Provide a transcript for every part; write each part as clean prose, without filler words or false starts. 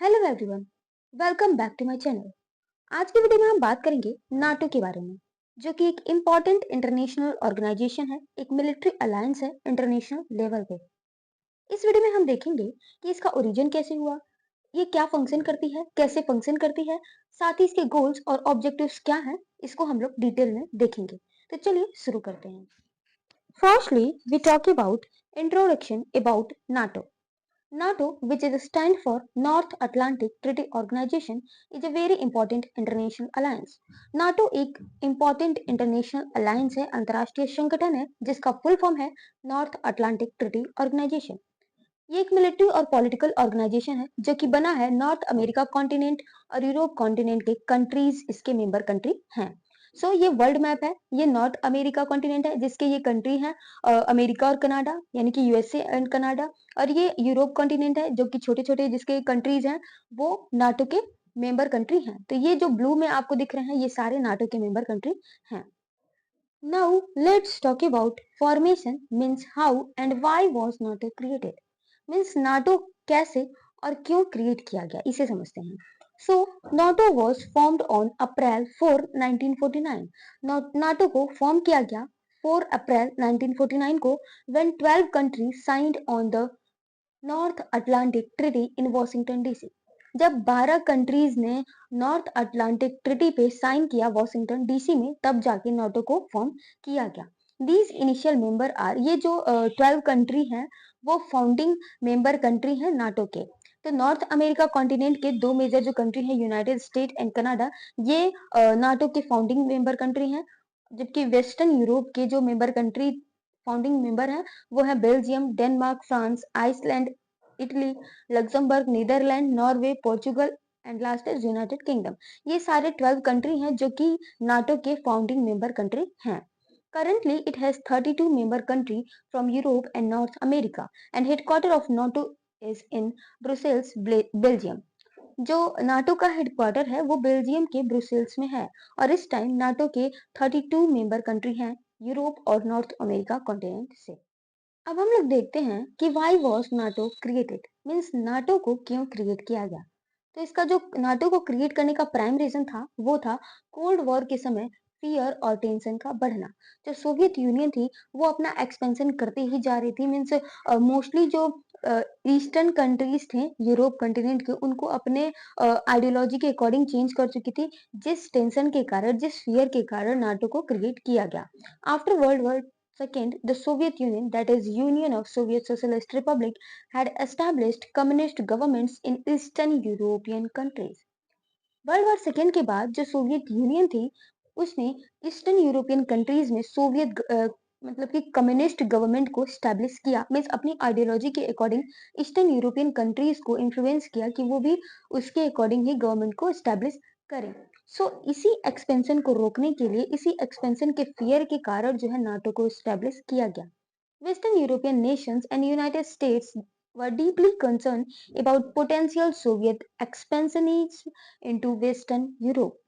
Hello everyone, welcome back to my channel. आज की video में हम बात करेंगे नाटो के बारे में, जो कि एक इम्पॉर्टेंट इंटरनेशनल ऑर्गेनाइजेशन है, एक मिलिट्री अलायंस है इंटरनेशनल लेवल पे। इस वीडियो में हम देखेंगे कि इसका ओरिजिन कैसे हुआ, ये क्या फंक्शन करती है, कैसे फंक्शन करती है, साथ ही इसके गोल्स और ऑब्जेक्टिव्स क्या हैं, इसको हम लोग डिटेल में देखेंगे। तो चलिए शुरू करते हैं। Firstly we talk about introduction about NATO. NATO, which is a stand for North Atlantic Treaty Organization, is a very important international alliance. NATO एक important international alliance है, अंतर्राष्ट्रीय संगठन है जिसका फुल फॉर्म है नॉर्थ अटलांटिक ट्रीटी ऑर्गेनाइजेशन। ये एक military और पॉलिटिकल ऑर्गेनाइजेशन है जो कि बना है नॉर्थ अमेरिका कॉन्टिनेंट और यूरोप कॉन्टिनेंट के कंट्रीज इसके मेंबर कंट्री हैं। ये वर्ल्ड मैप है, ये नॉर्थ अमेरिका कॉन्टिनेंट है जिसके ये कंट्री हैं अमेरिका और कनाडा, यानी कि यूएसए एंड कनाडा। और ये यूरोप कॉन्टिनेंट है जो कि छोटे छोटे जिसके कंट्रीज हैं वो नाटो के मेंबर कंट्री हैं। तो ये जो ब्लू में आपको दिख रहे हैं ये सारे नाटो के मेंबर कंट्री हैं। Now let's talk about formation means how and why was NATO created. Means NATO कैसे और क्यों क्रिएट किया गया इसे समझते हैं। So NATO was formed on April 4 1949। NATO को फॉर्म किया गया 4 अप्रैल 1949 को when 12 countries signed on the north Atlantic treaty in Washington DC. जब 12 कंट्रीज ने नॉर्थ अटलांटिक ट्रीटी पे साइन किया वॉशिंगटन डीसी में, तब जाके नाटो को फॉर्म किया गया। दीज इनिशियल मेंबर आर, ये जो 12 कंट्री हैं वो फाउंडिंग मेंबर कंट्री हैं नाटो के। तो नॉर्थ अमेरिका कॉन्टिनेंट के दो मेजर जो कंट्री हैं यूनाइटेड स्टेट एंड कनाडा, ये नाटो के फाउंडिंग मेंबर कंट्री हैं। जबकि वेस्टर्न यूरोप के जो मेंबर कंट्री फाउंडिंग मेंबर हैं वो है Belgium, Denmark, France, Iceland, Italy, Luxembourg, Netherland, Norway, Portugal and last is United Kingdom. ये सारे 12 कंट्री हैं जो कि नाटो के फाउंडिंग मेंबर कंट्री हैं। Currently, it has 32 member country from Europe and North America, and headquarter of NATO is in Brussels, Belgium. जो NATO का headquarter है वो बेल्जियम के ब्रुसेल्स में है और इस टाइम नाटो के 32 मेंबर कंट्री हैं यूरोप और नॉर्थ अमेरिका कॉन्टिनेंट से। अब हम लोग देखते हैं कि why was NATO created, means NATO को क्यों क्रिएट किया गया। तो इसका जो नाटो को क्रिएट करने का प्राइम रीजन था वो था कोल्ड वॉर के समय फियर और टेंशन का बढ़ना। जो सोवियत यूनियन थी वो अपना एक्सपेंशन करते ही जा रही थी, मीन्स मोस्टली जो ईस्टर्न कंट्रीज थे यूरोप कंटिनेंट के, उनको अपने आइडियोलॉजी के अकॉर्डिंग चेंज कर चुकी थी, जिस टेंशन के कारण, जिस फियर के कारण नाटो को क्रिएट किया गया। After world war Second, the Soviet Union, that is Union of Soviet Socialist Republic, had established communist governments in Eastern European countries. World war second के बाद जो सोवियत यूनियन थी उसने ईस्टर्न यूरोपियन कंट्रीज में Soviet मतलब कि communist government को establish किया, मीन्स अपनी आइडियोलॉजी के अकॉर्डिंग ईस्टर्न यूरोपियन कंट्रीज को इन्फ्लुएंस किया कि वो भी उसके अकॉर्डिंग ही गवर्नमेंट को स्टैब्लिश करें। इसी एक्सपेंशन को रोकने के लिए, इसी एक्सपेंशन के फियर के कारण जो है नाटो को स्टैब्लिश किया गया। Western European Nations and United states were deeply concerned about potential Soviet expansionism into Western Europe.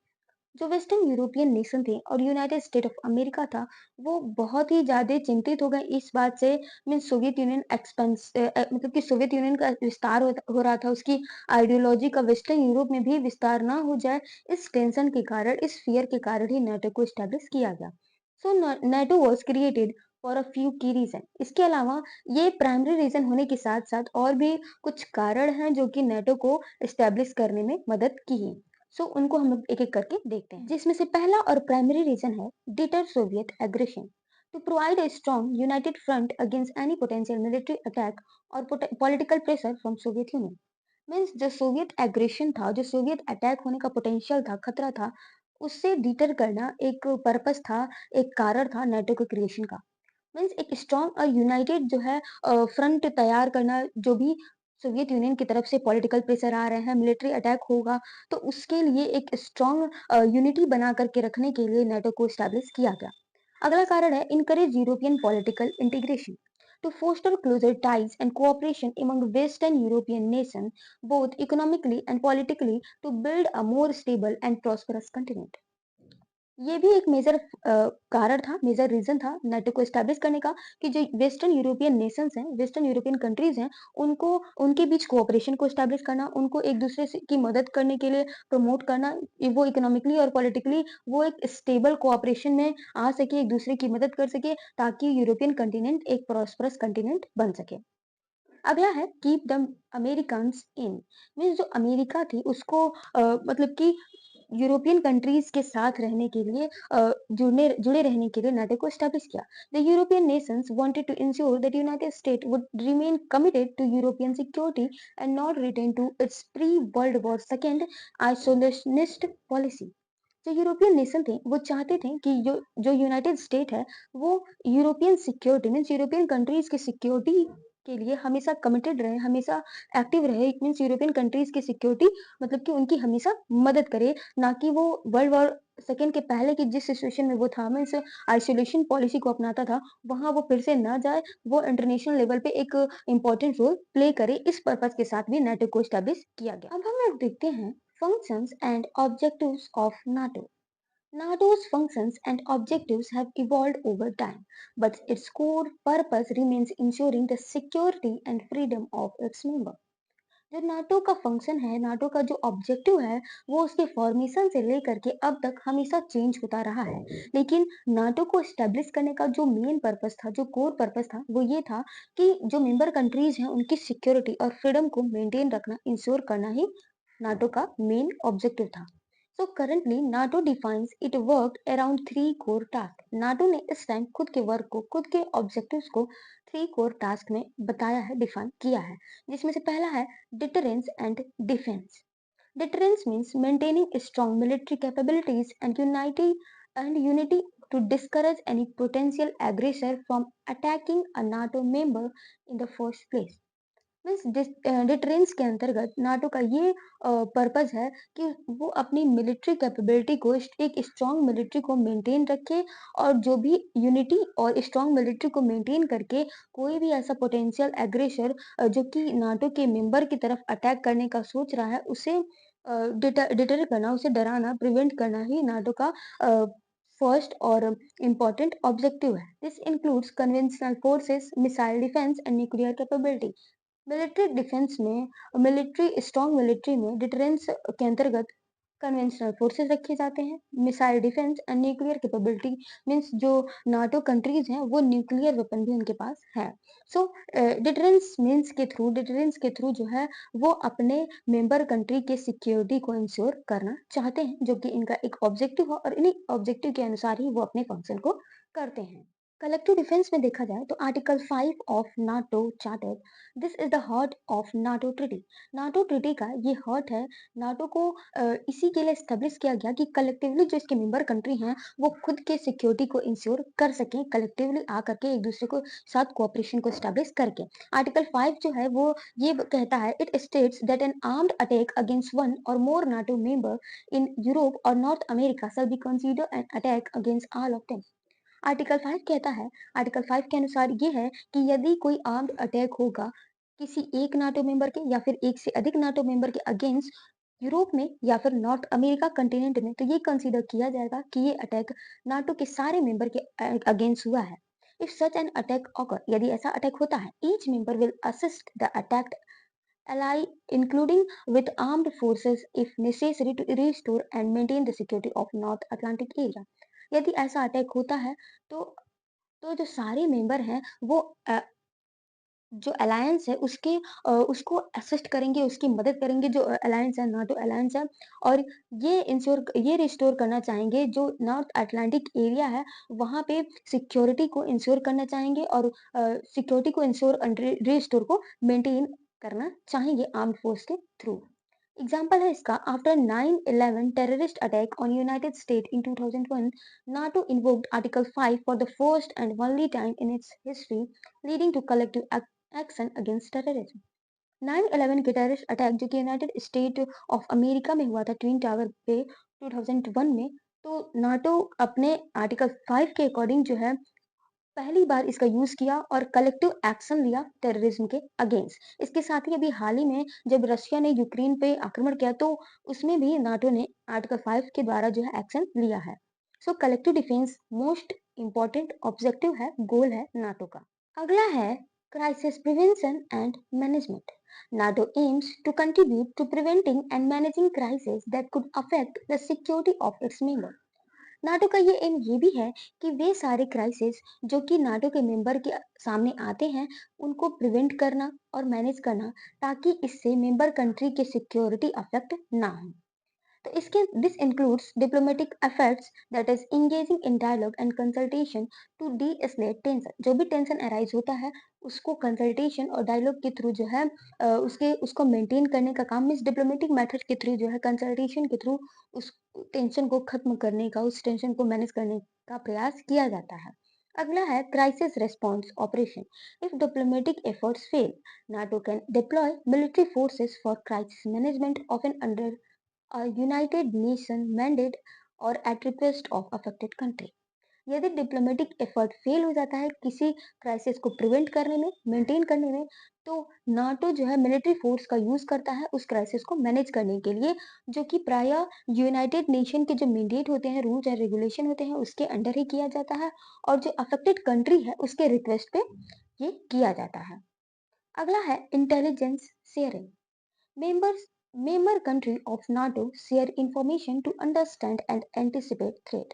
जो वेस्टर्न यूरोपियन नेशन थे और यूनाइटेड स्टेट ऑफ अमेरिका था, वो बहुत ही ज्यादा चिंतित हो गए इस बात से, मीन सोवियत यूनियन मतलब कि सोवियत यूनियन का विस्तार हो रहा था, उसकी आइडियोलॉजी का वेस्टर्न यूरोप में भी विस्तार ना हो जाए, इस टेंशन के कारण, इस फियर के कारण ही नाटो को स्टैब्लिश किया गया। NATO was created for a few की रीजन। इसके अलावा ये प्राइमरी रीजन होने के साथ साथ और भी कुछ कारण हैं जो कि नाटो को स्टैब्लिश करने में मदद की है। उनको हम लोग एक एक करके देखते हैं, जिसमें से पहला और प्राइमरी रीजन है deter Soviet aggression, to provide a strong united front against any potential military attack or political pressure from Soviet Union. Means जो सोवियत एग्रेशन था, जो सोवियत अटैक होने का पोटेंशियल था, खतरा था, उससे डिटर करना एक पर्पस था, एक कारण था नाटो के क्रिएशन का। मीन्स एक स्ट्रॉन्ग और यूनाइटेड जो है फ्रंट तैयार करना, जो भी सोवियत यूनियन की तरफ से पॉलिटिकल प्रेशर आ रहे हैं, मिलिट्री अटैक होगा, तो उसके लिए एक स्ट्रॉन्ग यूनिटी बना करके रखने के लिए नाटो को स्टैब्लिश किया गया। अगला कारण है encourage European political integration, to foster closer ties and cooperation among Western European nations, both economically and politically, to build a more stable and prosperous continent. ये भी एक मेजर कारण था, मेजर रीज़न था नाटो को एस्टेब्लिश करने का कि जो वेस्टर्न यूरोपियन नेशंस हैं, वेस्टर्न यूरोपियन कंट्रीज़ हैं, उनको उनके बीच कोऑपरेशन को एस्टेब्लिश करना, उनको एक-दूसरे से की मदद करने के लिए प्रमोट करना, वो इकोनॉमिकली और पॉलिटिकली वो एक स्टेबल कोऑपरेशन में आ सके, एक-दूसरे की मदद कर सके, ताकि यूरोपियन कॉन्टिनेंट एक प्रॉस्परस कॉन्टिनेंट बन सके। अगला है keep the Americans in. Means जो अमेरिका थी उसको मतलब कि यूरोपियन कंट्रीज के साथ रहने के लिए जुड़ने जुड़े रहने के लिए नाटो को एस्टेब्लिश किया। The European nations wanted to ensure that United State would remain committed to European security and not return to its pre world war second isolationist policy. जो यूरोपियन नेशन थे वो चाहते थे कि जो जो यूनाइटेड स्टेट है वो European security means European countries की सिक्योरिटी के लिए हमेशा कमिटेड रहे, हमेशा एक्टिव रहे। इट मीन्स यूरोपियन कंट्रीज की सिक्योरिटी मतलब कि उनकी हमेशा मदद करे, ना कि वो वर्ल्ड वॉर सेकेंड के पहले की जिस सिचुएशन में वो था मीन्स आइसोलेशन पॉलिसी को अपनाता था, वहां वो फिर से ना जाए, वो इंटरनेशनल लेवल पे एक इम्पोर्टेंट रोल प्ले करे। इस पर्पज के साथ भी नाटो को स्टैब्लिश किया गया। अब हम लोग देखते हैं functions and objectives of NATO. NATO's functions and objectives have evolved over time, but its core purpose remains ensuring the security and freedom of its members. जो नाटो का फंक्शन है, नाटो का जो ऑब्जेक्टिव है, वो उसके फॉर्मेशन से लेकर के अब तक हमेशा चेंज होता रहा है। लेकिन नाटो को एस्टेब्लिश करने का जो मेन पर्पस था, जो कोर पर्पस था, वो ये था कि जो मेंबर कंट्रीज हैं, उनकी सिक्योरिटी और फ्रीडम को मेंटेन रखना, इंश्योर करना ही नाटो का मेन ऑब्जेक्टिव था। So currently NATO defines it work around three core task. NATO ने इस टाइम खुद के वर्क को, खुद के ऑब्जेक्टिव्स को थ्री कोर टास्क में बताया है, डिफाइन किया है, जिसमें से पहला है deterrence and defense. Deterrence means maintaining strong military capabilities and unity to discourage any potential aggressor from attacking a NATO member in the first place. Means deterrence के अंतर्गत नाटो का ये पर्पस है कि वो अपनी मिलिट्री कैपेबिलिटी को एक स्ट्रांग मिलिट्री को मेंटेन रखे, और जो भी यूनिटी और स्ट्रांग मिलिट्री को मेंटेन करके कोई भी ऐसा पोटेंशियल एग्रेसर जो कि नाटो के मेंबर की तरफ अटैक करने का सोच रहा है, उसे डिटर करना, उसे डराना, प्रिवेंट करना ही नाटो का फर्स्ट और इम्पोर्टेंट ऑब्जेक्टिव है। This includes conventional forces, missile defence and nuclear capability. Military defence में, मिलिट्री स्ट्रांग मिलिट्री में डिटरेंस के अंतर्गत कन्वेंशनल फोर्सेस रखे जाते हैं, missile defence and nuclear capability means जो नाटो कंट्रीज हैं वो न्यूक्लियर वेपन भी उनके पास है। सो डिटरेंस के थ्रू जो है वो अपने मेंबर कंट्री के सिक्योरिटी को इंश्योर करना चाहते हैं, जो कि इनका एक ऑब्जेक्टिव हो, और इन्हीं ऑब्जेक्टिव के अनुसार ही वो अपने फंक्शन को करते हैं। कलेक्टिव डिफेंस में देखा जाए तो article 5 of NATO charter, this is the heart of NATO treaty. NATO treaty का ये हार्ट है। नाटो को इसी के लिए एस्टेब्लिश किया गया कि कलेक्टिवली जो इसके मेंबर कंट्री हैं वो खुद के सिक्योरिटी को इंश्योर कर सकें, कलेक्टिवली आकर के एक दूसरे को साथ कोऑपरेशन को एस्टेब्लिश करके। आर्टिकल 5 जो है वो ये कहता है, it states that N armed attack against one और मोर नाटो मेंबर इन यूरोप और north America shall be consider an attack against all of them. Article 5 कहता है, आर्टिकल 5 के अनुसार ये है कि यदि कोई आर्म्ड अटैक होगा किसी एक नाटो मेंबर के या फिर एक से अधिक नाटो मेंबर के अगेंस्ट यूरोप में या फिर नॉर्थ अमेरिका कंटिनेंट में, तो ये कंसीडर किया जाएगा कि ये अटैक नाटो के सारे मेंबर के अगेंस्ट हुआ है। If such an attack occur, यदि ऐसा अटैक होता है, each member will assist the attacked ally including with armed forces if necessary to restore and maintain the security of North Atlantic area। यदि ऐसा attack होता है तो जो सारे मेंबर हैं वो जो अलायंस है उसको असिस्ट करेंगे, उसकी मदद करेंगे, जो अलायंस है, नाटो अलायंस है, और ये रिस्टोर करना चाहेंगे जो नॉर्थ अटलांटिक एरिया है, वहाँ पे सिक्योरिटी को इंश्योर करना चाहेंगे, और सिक्योरिटी को इंश्योर रिस्टोर को मेंटेन करना चाहेंगे आर्म्ड फोर्स के थ्रू। एग्जाम्पल है इसका, after 9/11 terrorist attack on United state in 2001, NATO invoked Article 5 for the first and only time in its history, leading to collective action against terrorism। 9/11 के terrorist attack जो कि United state of America में हुआ था, twin tower पे 2001 में, तो NATO अपने आर्टिकल 5 के अकॉर्डिंग जो है पहली बार इसका यूज किया और कलेक्टिव एक्शन लिया टेररिज्म के अगेंस्ट। इसके साथ ही अभी हाल ही में जब रशिया ने यूक्रेन पे आक्रमण किया, तो उसमें भी नाटो ने आर्टिकल 5 के द्वारा जो है एक्शन लिया है। So collective defence most important objective है, गोल है नाटो का। अगला है crisis prevention and management. NATO aims to contribute to preventing and managing crises that could affect the security of its members. NATO का ये M ये भी है कि वे सारे क्राइसिस जो कि नाटो के मेंबर के सामने आते हैं उनको प्रिवेंट करना और मैनेज करना, ताकि इससे मेंबर कंट्री की सिक्योरिटी अफेक्ट ना हो। तो इसके this includes diplomatic efforts, that is engaging in dialogue and consultation to de-escalate tension. जो भी टेंशन अराइज होता है उसको कंसल्टेशन और डायलॉग के थ्रू जो है उसके उसको मेंटेन करने का काम, मीन्स डिप्लोमेटिक मेथड के थ्रू जो है कंसल्टेशन के थ्रू उस टेंशन को खत्म करने का, उस टेंशन को मैनेज करने का प्रयास किया जाता है। अगला है crisis response operation. If diplomatic efforts fail, NATO can deploy military forces for crisis management, often under a United Nation mandate और at request of affected country। यदि डिप्लोमेटिक एफर्ट फेल हो जाता है किसी क्राइसिस को प्रिवेंट करने में, maintain करने में, तो नाटो जो है मिलिट्री फोर्स का यूज करता है उस क्राइसिस को मैनेज करने के लिए, जो कि प्राय यूनाइटेड नेशन के जो मैंडेट होते हैं, रूल्स एंड रेगुलेशन होते हैं, उसके अंडर ही किया जाता है और जो अफेक्टेड कंट्री है उसके रिक्वेस्ट पे ये किया जाता है। अगला है intelligence sharing. Members member country of NATO share information to understand and anticipate threat।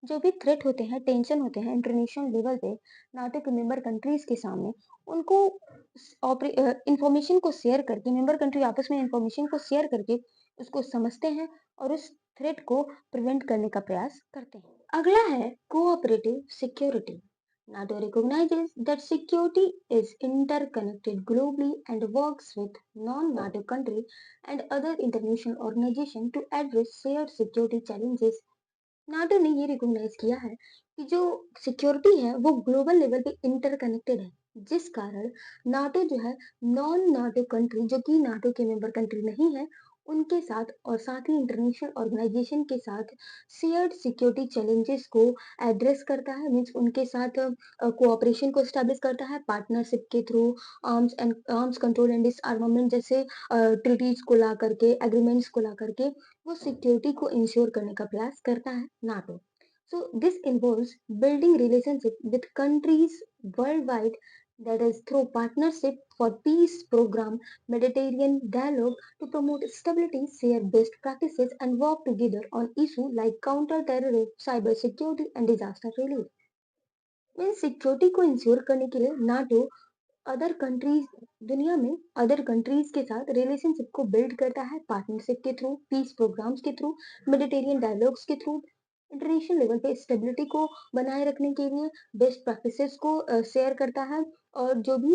जो भी थ्रेट होते हैं, टेंशन होते हैं इंटरनेशनल लेवल पे नाटो के मेंबर कंट्रीज के सामने, उनको इंफॉर्मेशन को शेयर करके, मेंबर कंट्री आपस में इंफॉर्मेशन को शेयर करके उसको समझते हैं और उस थ्रेट को प्रिवेंट करने का प्रयास करते हैं। अगला है cooperative security. NATO recognizes that security is interconnected globally and works with non-NATO countries and other international organizations to address shared security challenges। NATO ने ये रिकॉग्नाइज किया है कि जो सिक्योरिटी है वो ग्लोबल लेवल पे इंटरकनेक्टेड है, जिस कारण नाटो जो है नॉन नाटो कंट्री, जो कि नाटो के मेंबर कंट्री नहीं है, उनके साथ और साथ ही इंटरनेशनल ऑर्गेनाइजेशन के साथ शेयर्ड सिक्योरिटी चैलेंजेस को एड्रेस करता है, मीन्स उनके साथ कोऑपरेशन को स्टैब्लिश करता है पार्टनरशिप के थ्रू, आर्म्स कंट्रोल एंड डिसआर्मामेंट जैसे ट्रीटीज को ला करके, एग्रीमेंट्स को ला करके वो सिक्योरिटी को इंश्योर करने का प्रयास करता है NATO. So this involves building relationship with countries world wide, that is through partnership for peace program, Mediterranean dialogue to promote stability, share best practices and work together on issues like counter terrorism, cyber security and disaster relief। Mean security को ensure करने के लिए NATO other countries, दुनिया में other countries के साथ relationship को build करता है पार्टनरशिप के थ्रू, पीस प्रोग्राम्स के थ्रू, मेडिटेरियन डायलॉग्स के थ्रू, इंटरनेशनल लेवल पे स्टेबिलिटी को बनाए रखने के लिए बेस्ट प्रैक्टिसेस को शेयर करता है और जो भी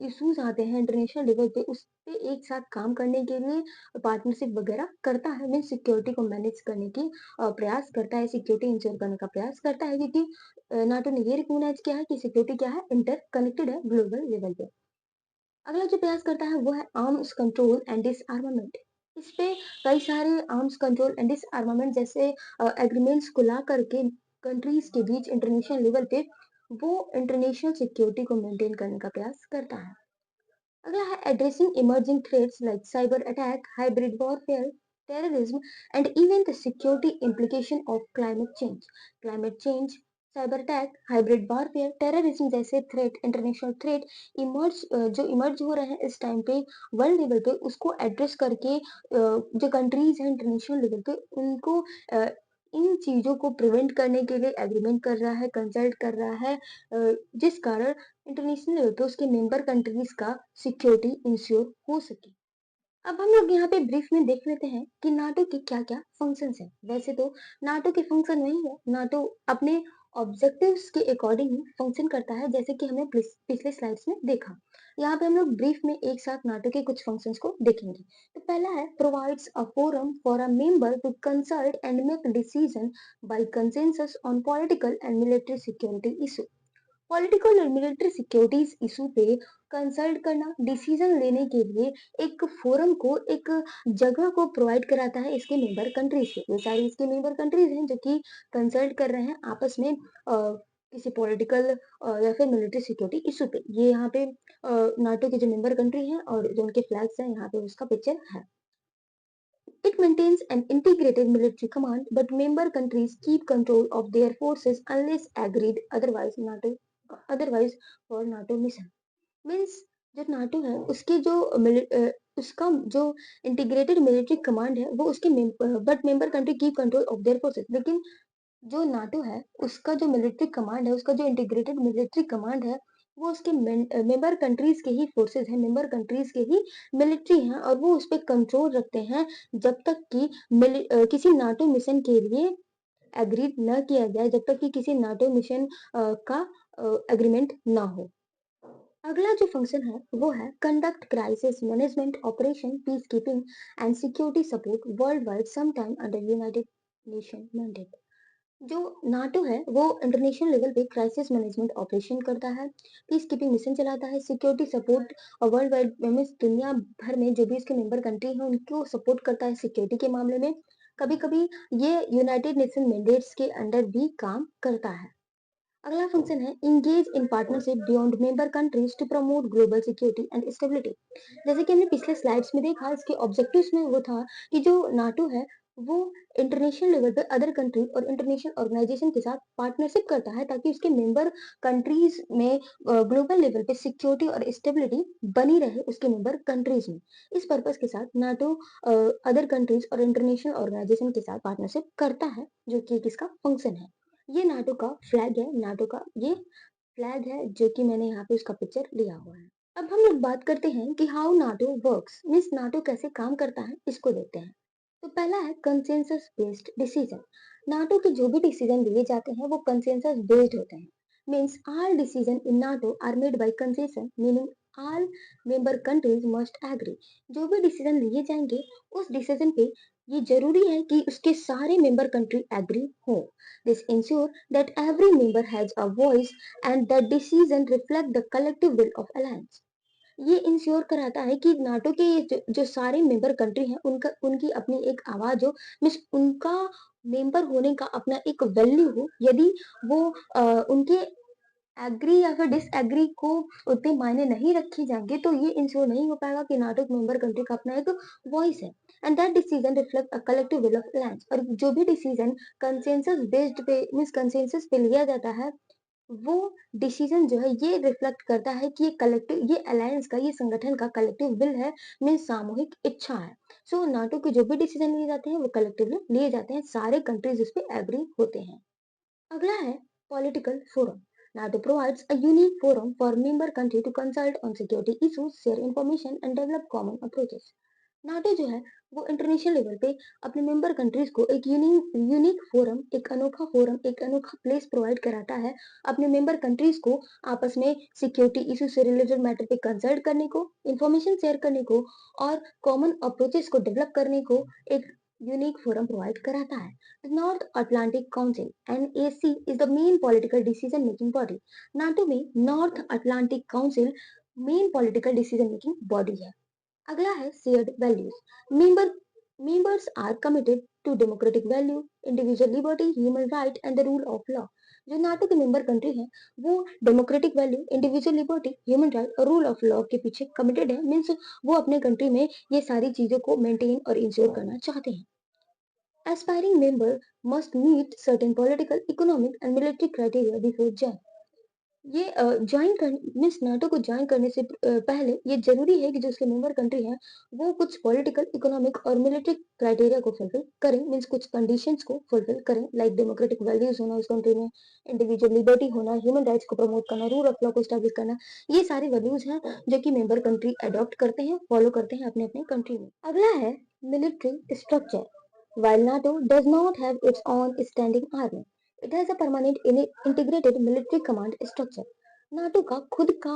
इश्यूज आते हैं इंटरनेशनल लेवल पे उस पे एक साथ काम करने के लिए पार्टनरशिप वगैरह करता है, मीन सिक्योरिटी को मैनेज करने की प्रयास करता है, सिक्योरिटी इंश्योर करने का प्रयास करता है, क्योंकि नाटो ने ये रिकॉग्नाइज किया है कि सिक्योरिटी क्या है, इंटर कनेक्टेड है ग्लोबल लेवल पे। अगला जो प्रयास करता है वो है आर्म्स कंट्रोल एंड डिसआर्मामेंट। इस पे कई सारे आर्म्स कंट्रोल एंड डिसआर्मामेंट जैसे एग्रीमेंट्स को ला करके कंट्रीज के बीच इंटरनेशनल लेवल पे वो इंटरनेशनल सिक्योरिटी को मेंटेन करने का प्रयास करता है। अगला है addressing emerging threats like cyber attack, hybrid warfare, terrorism and even the security implication of climate change. Climate change, cyber attack, hybrid warfare, terrorism जैसे थ्रेट, इंटरनेशनल थ्रेट जो इमर्ज हो रहे हैं इस टाइम पे वर्ल्ड लेवल पे, उसको address करके जो कंट्रीज हैं इंटरनेशनल लेवल पे उनको इन चीजों को प्रिवेंट करने के लिए एग्रीमेंट कर रहा है, कंसल्ट कर रहा है, जिस कारण इंटरनेशनल लेवल पे उसके मेंबर कंट्रीज का सिक्योरिटी इंश्योर हो सके। अब हम लोग यहाँ पे ब्रीफ में देख लेते हैं कि नाटो के क्या-क्या फंक्शंस हैं। वैसे तो नाटो के फंक्शन वही है, नाटो अपने ऑब्जेक्टिव्स के अकॉर्डिंग ही फंक्शन करता है, जैसे कि हमने पिछले स्लाइड्स में देखा। यहाँ पे हम लोग ब्रीफ में एक साथ नाटो के कुछ फंक्शंस को देखेंगे। तो पहला है provides a forum for a member to consult and make decision by consensus on political and military security issue. Political और मिलिट्री सिक्योरिटीज इशू पे कंसल्ट करना, डिसीजन लेने के लिए एक फोरम को, एक जगह को प्रोवाइड कराता है इसके मेंबर कंट्रीज के। ये सारी इसके मेंबर कंट्रीज हैं जो कि कंसल्ट कर रहे हैं आपस में किसी पॉलिटिकल या फिर मिलिट्री सिक्योरिटी इशू पे। ये यहाँ पे नाटो के जो मेंबर कंट्री हैं और जो उनके फ्लैग्स हैं यहाँ पे उसका पिक्चर है। It maintains an integrated military command, but member countries keep control of their forces unless agreed otherwise for NATO mission. Means जो नाटो है उसके जो उसका जो इंटीग्रेटेड मिलिट्री कमांड है वो उसके but member country keep control of their forces, लेकिन जो नाटो है उसका जो मिलिट्री कमांड है, उसका जो इंटीग्रेटेड मिलिट्री कमांड है, वो उसके मेंबर कंट्रीज के ही फोर्सेस हैं, मेंबर कंट्रीज के ही मिलिट्री हैं और वो उस पर कंट्रोल रखते हैं जब तक कि किसी नाटो मिशन के लिए एग्रीड न किया जाए, जब तक कि किसी नाटो मिशन का एग्रीमेंट ना हो। अगला जो फंक्शन है वो है conduct crisis management operation peace keeping and security support world wide sometime under United nation mandate. जो नाटो है वो इंटरनेशनल लेवल पे क्राइसिस मैनेजमेंट ऑपरेशन करता है, पीस कीपिंग मिशन चलाता है, सिक्योरिटी सपोर्ट और वर्ल्ड वाइड में दुनिया भर में जो भी इसके मेंबर कंट्री हैं उनको सपोर्ट करता है सिक्योरिटी के मामले में। कभी कभी ये यूनाइटेड नेशन मैंडेट्स के अंडर भी काम करता है। अगला फंक्शन है engage in partnership beyond member countries to promote global security and stability. जैसे कि हमने पिछले स्लाइड्स में देखा, इसके ऑब्जेक्टिव्स में वो था कि जो नाटो है वो इंटरनेशनल लेवल पे अदर कंट्री और इंटरनेशनल ऑर्गेनाइजेशन के साथ पार्टनरशिप करता है ताकि उसके मेंबर कंट्रीज में ग्लोबल लेवल पे सिक्योरिटी और स्टेबिलिटी बनी रहे उसके मेंबर कंट्रीज में। इस पर्पस के साथ नाटो अदर कंट्रीज और इंटरनेशनल ऑर्गेनाइजेशन के साथ पार्टनरशिप करता है, जो कि एक इसका फंक्शन है। ये नाटो का फ्लैग है, नाटो का ये फ्लैग है जो कि मैंने यहाँ पे उसका पिक्चर लिया हुआ है। अब हम लोग बात करते हैं कि how NATO works, means NATO कैसे काम करता है, इसको देखते हैं। तो पहला है कंसेंसस बेस्ड डिसीजन। नाटो के जो भी डिसीजन लिए जाते हैं वो कंसेंसस बेस्ड होते हैं। Means all decision in NATO are made by consensus, meaning all member countries must agree. जो भी डिसीजन लिए जाएंगे उस डिसीजन पे ये जरूरी है कि उसके सारे मेंबर कंट्री एग्री हो। This ensure that every member has a voice and that decision reflect the collective will of alliance. ये इंश्योर कराता है कि नाटो के जो सारे मेंबर कंट्री हैं उनकी अपनी एक आवाज हो, मीन्स उनका मेंबर होने का अपना एक वैल्यू हो। यदि वो उनके एग्री या फिर डिसएग्री को उतने मायने नहीं रखे जाएंगे तो ये इंश्योर नहीं हो पाएगा कि नाटो मेंबर कंट्री का अपना एक वॉइस है। And that decision reflect a collective will of alliance. और जो भी डिसीजन कंसेंसस बेस्ड पे मींस कंसेंसस पे लिया जाता है वो डिसीजन जो है ये रिफ्लेक्ट करता है कि ये कलेक्टिव, ये अलायंस का, ये संगठन का कलेक्टिव विल है, मीन्स सामूहिक इच्छा है। सो नाटो के जो भी डिसीजन लिए जाते हैं वो कलेक्टिवली लिए जाते हैं, सारे कंट्रीज उस पर एग्री होते हैं। अगला है political forum. NATO provides a unique forum for member country to consult on security issues, share information and develop common approaches. NATO जो है वो इंटरनेशनल लेवल पे अपने मेंबर कंट्रीज को एक यूनिक फोरम, एक अनोखा फोरम, एक अनोखा प्लेस प्रोवाइड कराता है अपने मेंबर कंट्रीज को आपस में सिक्योरिटी इशू से रिलेटेड मैटर पे कंसल्ट करने को, इंफॉर्मेशन शेयर करने को और कॉमन अप्रोचेस को डेवलप करने को एक यूनिक फोरम प्रोवाइड कराता है। The North Atlantic Council (NAC) is the main political decision-making body. NATO में North Atlantic Council main political decision making body है। अगला है shared values. Members are committed to democratic value, individual liberty, human right and the rule of law. जो NATO के member country हैं वो democratic value, individual liberty, human right और rule of law के पीछे कमिटेड है। मीन्स वो अपने कंट्री में ये सारी चीजों को मेंटेन और इंश्योर करना चाहते हैं। Aspiring member must meet certain political, economic and military criteria before join. ये ज्वाइन कर मीन्स नाटो को ज्वाइन करने से पहले ये जरूरी है कि जो उसके मेंबर कंट्री है वो कुछ पॉलिटिकल, इकोनॉमिक और मिलिट्री क्राइटेरिया को फुलफिल करें, मीन्स कुछ कंडीशंस को फुलफिल करें, लाइक डेमोक्रेटिक वैल्यूज होना उस कंट्री में, इंडिविजुअल लिबर्टी होना, ह्यूमन राइट्स को प्रमोट करना, रूल ऑफ लॉ को स्टैब्लिश करना। ये सारी वैल्यूज हैं जो कि मेंबर कंट्री अडॉप्ट करते हैं, फॉलो करते हैं अपने अपने कंट्री में। अगला है military structure. While NATO does not have its own standing army, it has a permanent integrated military command structure. NATO का खुद का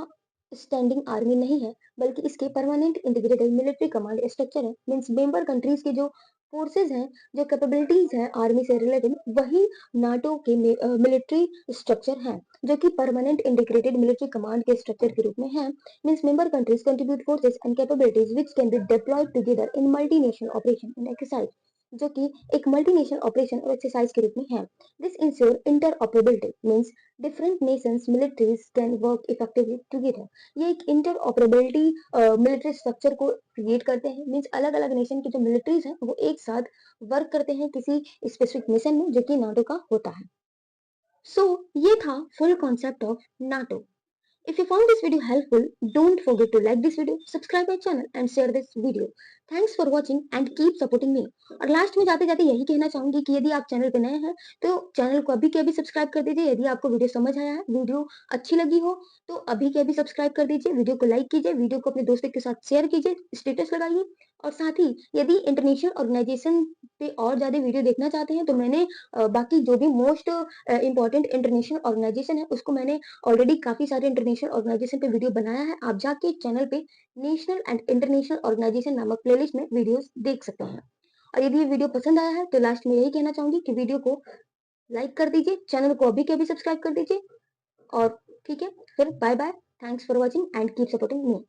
स्टैंडिंग आर्मी नहीं है बल्कि इसके permanent integrated military command structure है। मींस मेंबर कंट्रीज के जो फोर्सेज हैं, जो कैपेबिलिटीज हैं आर्मी से रिलेटेड, वही नाटो के मिलिट्री स्ट्रक्चर हैं जो कि परमानेंट इंटीग्रेटेड मिलिट्री कमांड के स्ट्रक्चर के रूप में है। Means member countries contribute forces and capabilities which can be diploid together in multinational operation in exercise. जो कि एक मल्टीनेशनल ऑपरेशन और एक्सरसाइज के रूप में है। This ensure interoperability means different Nations militaries can work effectively together. ये एक इंटरऑपरेबिलिटी मिलिट्री स्ट्रक्चर को क्रिएट करते हैं, मींस अलग अलग नेशन की जो मिलिट्रीज हैं वो एक साथ वर्क करते हैं किसी स्पेसिफिक मिशन में, जो कि नाटो का होता है। ये था full concept of NATO. If you found this video helpful, don't forget to like this video, subscribe my channel and share this video. Thanks for watching and keep supporting me. और last में जाते जाते यही कहना चाहूंगी कि यदि आप चैनल पे नए हैं तो चैनल को अभी के अभी सब्सक्राइब कर दीजिए। यदि आपको वीडियो समझ आया है, वीडियो अच्छी लगी हो, तो अभी के अभी सब्सक्राइब कर दीजिए, वीडियो को लाइक कीजिए, वीडियो को अपने दोस्तों के साथ शेयर कीजिए, स्टेटस लगाइए। और साथ ही यदि इंटरनेशनल ऑर्गेनाइजेशन पे और ज्यादा वीडियो देखना चाहते हैं तो मैंने बाकी जो भी मोस्ट इंपॉर्टेंट इंटरनेशनल ऑर्गेनाइजेशन है उसको मैंने ऑलरेडी काफी सारे इंटरनेशनल ऑर्गेनाइजेशन पे वीडियो बनाया है। आप जाके चैनल पे नेशनल एंड इंटरनेशनल ऑर्गेनाइजेशन नामक प्लेलिस्ट में वीडियोस देख सकते हैं। और यदि ये वीडियो पसंद आया है तो लास्ट में यही कहना चाहूंगी कि वीडियो को लाइक कर दीजिए, चैनल को अभी के अभी सब्सक्राइब कर दीजिए। और ठीक है, फिर bye bye, thanks for watching and keep supporting me.